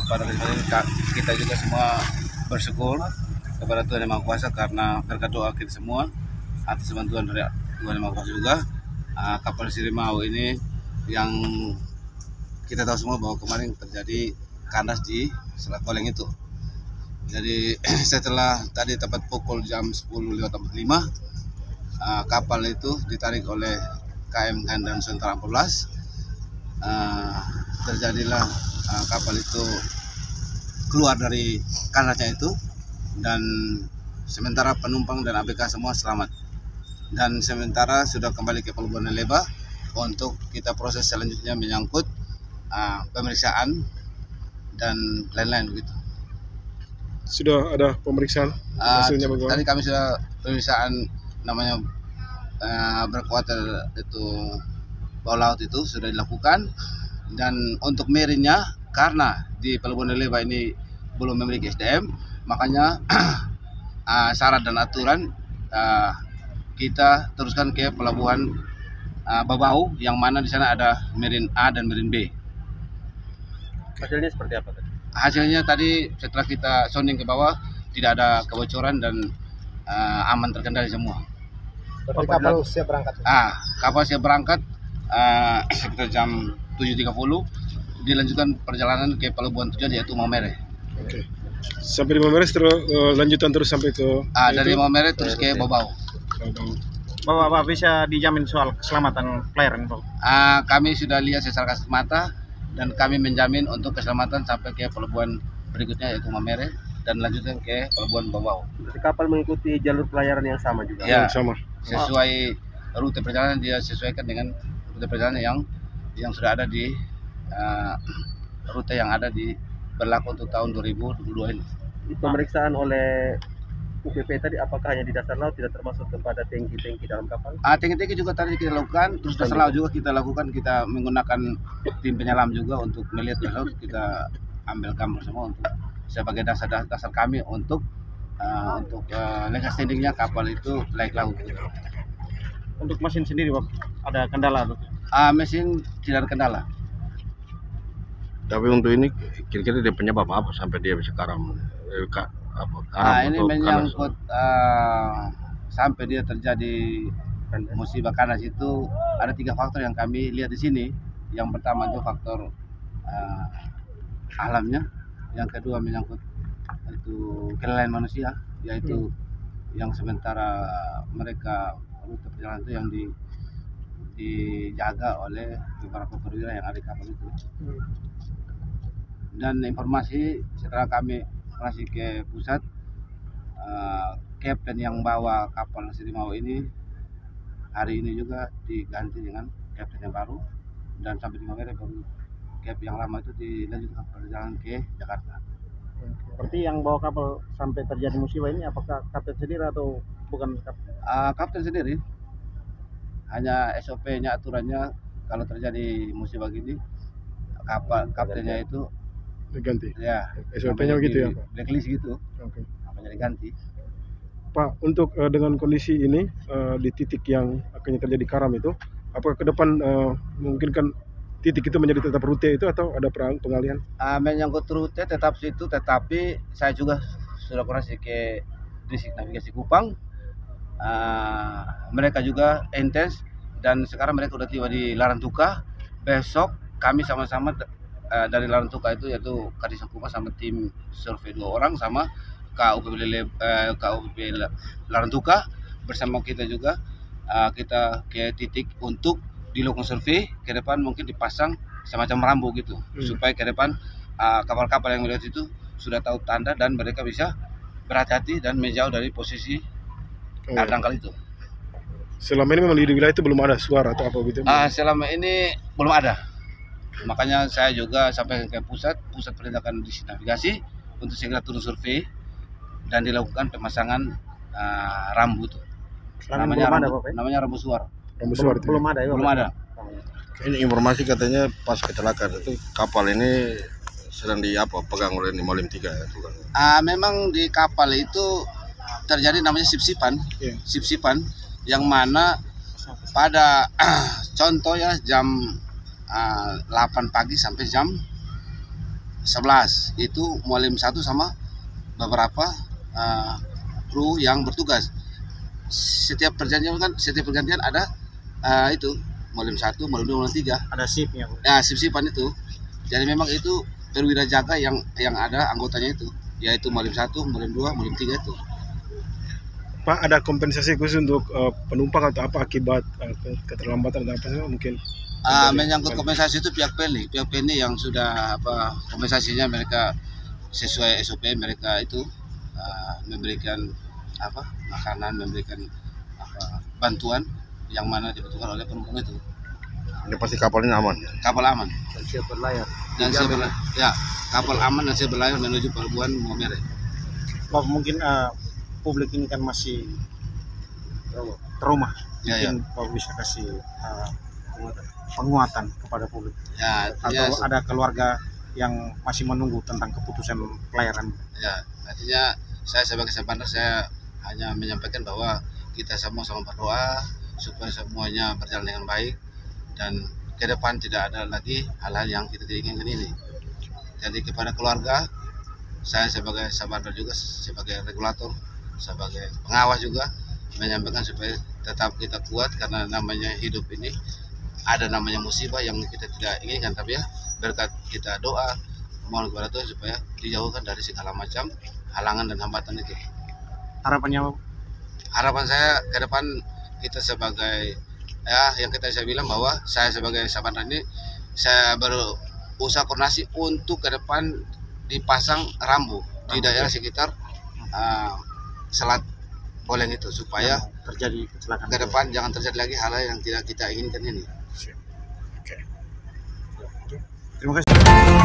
Pada kesempatan ini kita juga semua bersyukur kepada Tuhan Yang Maha Kuasa karena berkat doa kita semua atas bantuan dari Tuhan Yang Maha Kuasa juga, kapal Sirimau ini yang kita tahu semua bahwa kemarin terjadi kandas di Selat Koleng itu. Jadi setelah tadi tepat pukul jam 10.45 kapal itu ditarik oleh KM Gandan Nusantara 14. Terjadilah kapal itu keluar dari kandasnya itu, dan sementara penumpang dan ABK semua selamat, dan sementara sudah kembali ke Pelabuhan Leba untuk kita proses selanjutnya menyangkut pemeriksaan dan lain-lain begitu. Sudah ada pemeriksaan hasilnya bagaimana? Tadi kami sudah pemeriksaan namanya berkuater itu bawah laut itu sudah dilakukan, dan untuk merinnya karena di Pelabuhan Leba ini belum memiliki SDM, makanya syarat dan aturan kita teruskan ke Pelabuhan Babau yang mana di sana ada Merin A dan Merin B. Hasilnya seperti apa tadi? Hasilnya tadi setelah kita sounding ke bawah tidak ada kebocoran dan aman terkendali semua. Berarti kapal siap berangkat? Kapal siap berangkat sekitar jam 7.30, dilanjutkan perjalanan ke pelabuhan tujuan yaitu Maumere. Oke. Sampai di Maumere terus lanjutan terus sampai ke dari Maumere terus ke Babau. Bapak bisa dijamin soal keselamatan pelayaran, Pak? Kami sudah lihat secara kasat mata dan kami menjamin untuk keselamatan sampai ke pelabuhan berikutnya yaitu Maumere dan lanjutkan ke pelabuhan Babau. Jadi kapal mengikuti jalur pelayaran yang sama juga? Ya, yang sama. Sesuai rute perjalanan dia sesuaikan dengan rute perjalanan yang sudah ada di rute yang ada di berlaku untuk tahun 2022 ini. Pemeriksaan oleh UPP tadi apakah hanya di dasar laut, tidak termasuk kepada tangki-tangki dalam kapal? Tangki-tangki juga tadi kita lakukan, terus dasar laut juga kita lakukan, kita menggunakan tim penyelam juga untuk melihat di laut, kita ambil gambar semua untuk sebagai dasar kami untuk legal standingnya kapal itu layak laut. Untuk mesin sendiri, Pak, ada kendala? Mesin tidak ada kendala. Tapi untuk ini kira-kira dia penyebab apa sampai dia bisa karam? Ini menyangkut sampai dia terjadi musibah kandas itu ada 3 faktor yang kami lihat di sini. Yang pertama itu faktor alamnya, yang kedua menyangkut itu kelalaian manusia, yaitu yang sementara mereka rute perjalanan itu yang dijaga oleh beberapa perwira yang ada di kapal itu. Dan informasi setelah kami masih ke pusat, kapten yang bawa kapal Sirimau ini hari ini juga diganti dengan kapten yang baru, dan sampai di Maumere baru kapten yang lama itu dilanjutkan perjalanan ke Jakarta. Berarti yang bawa kapal sampai terjadi musibah ini apakah kapten sendiri atau bukan kapten? Kapten sendiri. Hanya SOP-nya, aturannya kalau terjadi musibah gini kaptennya itu diganti. Ya, SOP-nya begitu ya, Pak? Blacklist gitu. Oke. Namanya diganti. Pak, untuk dengan kondisi ini di titik yang akhirnya terjadi karam itu, apakah ke depan mungkin kan titik itu menjadi tetap rute itu atau ada pengalihan? Menyangkut rute tetap situ, tetapi saya juga sudah koordinasi ke Distrik Navigasi Kupang. Mereka juga intens dan sekarang mereka sudah tiba di Larantuka. Besok kami sama-sama dari Larantuka itu yaitu Kadis Kupang sama tim survei 2 orang sama KUPP Larantuka bersama kita juga, kita ke titik untuk dilakukan survei ke depan, mungkin dipasang semacam rambu gitu supaya ke depan kapal-kapal yang melihat itu sudah tahu tanda dan mereka bisa berhati-hati dan menjauh dari posisi dangkal itu. Selama ini memang di wilayah itu belum ada suara atau apa gitu? Selama ini belum ada. Makanya saya juga sampaikan ke pusat perlintakan di navigasi untuk segera turun survei dan dilakukan pemasangan rambu itu. Namanya rambu suar. Rambu suar itu belum ada ya? Belum ada. Ini informasi katanya pas kecelakaan itu kapal ini sedang pegang oleh Molim 3 ya, bukan? Memang di kapal itu terjadi namanya sip-sipan, yang mana pada contoh ya jam 8 pagi sampai jam 11 itu Mualim 1 sama beberapa kru yang bertugas. Setiap pergantian ada itu Mualim 1, Mualim 2, Mualim 3. Ada shiftnya. Nah, sip-sipan itu. Jadi memang itu perwira jaga yang ada anggotanya itu, yaitu Mualim 1, Mualim 2, Mualim 3 itu. Pak, ada kompensasi khusus untuk penumpang atau apa akibat keterlambatan atau apa sih mungkin? Menyangkut kompensasi itu pihak PLNI yang sudah kompensasinya mereka sesuai SOP mereka itu memberikan makanan, memberikan bantuan yang mana dibutuhkan oleh penumpang itu. Ini pasti kapal ini aman. Kapal aman Dan siap berlayar. kapal aman dan siap berlayar menuju pelabuhan Maumere. Pak, mungkin publik ini kan masih trauma. Ya, Mungkin Pak bisa kasih penguatan kepada publik. Ya, Atau ada keluarga yang masih menunggu tentang keputusan pelayaran. ya, artinya saya sebagai sahabat saya hanya menyampaikan bahwa kita semua sama berdoa supaya semuanya berjalan dengan baik dan ke depan tidak ada lagi hal-hal yang kita tidak inginkan ini. Jadi kepada keluarga, saya sebagai sahabat juga, sebagai regulator, sebagai pengawas juga menyampaikan supaya tetap kita kuat karena namanya hidup ini ada namanya musibah yang kita tidak inginkan, tapi ya berkat kita doa mohon kepada Tuhan supaya dijauhkan dari segala macam halangan dan hambatan itu. Harapannya Harapan saya ke depan kita sebagai yang saya bilang bahwa saya sebagai sahabat ini saya berusaha koordinasi untuk ke depan dipasang rambu di daerah sekitar Selat Boleng itu supaya terjadi kecelakaan ke depan jangan terjadi lagi hal-hal yang tidak kita inginkan ini. Terima kasih.